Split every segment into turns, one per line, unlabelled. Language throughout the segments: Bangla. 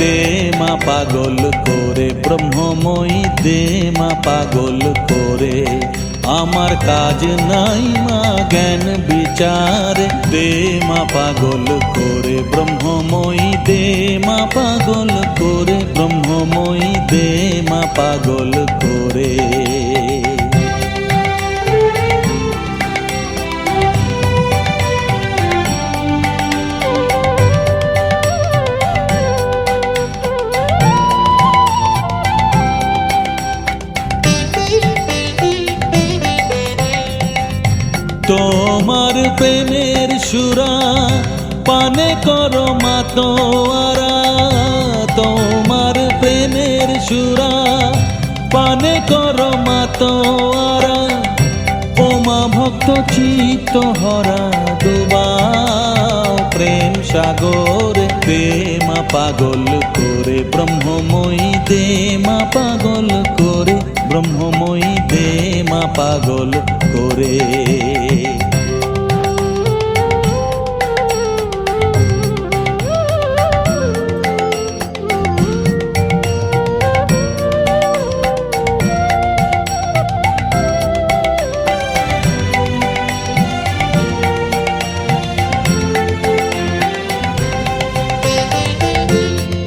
দে মা পাগল করে, ব্রহ্মময়ী দে মা পাগল করে। আমার কাজ নাই মা জ্ঞান বিচার, দে মা পাগল করে, ব্রহ্মময়ী দে মা পাগল করে, ব্রহ্মময়ী দে মা পাগল করে। তোমার প্রেমের সুরা পানে করো মা তোয়ারা, তোমার প্রেমের সুরা পানে করো মা তোয়ারা। ও মা ভক্ত চিত্ত হরা ডুবাও প্রেম সাগর, দে মা পাগল করে, ব্রহ্মময়ী দে মা পাগল করে, ব্রহ্মময়ী দে মা পাগল করে।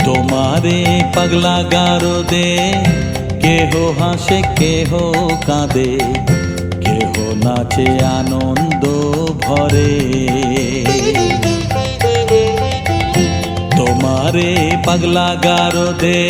তোমারে পাগলা গারো দে, কেহ হাসে কেহ কাঁদে, কেহ নাচে আনন্দ ভরে। তোমারে পাগলা গারো দে,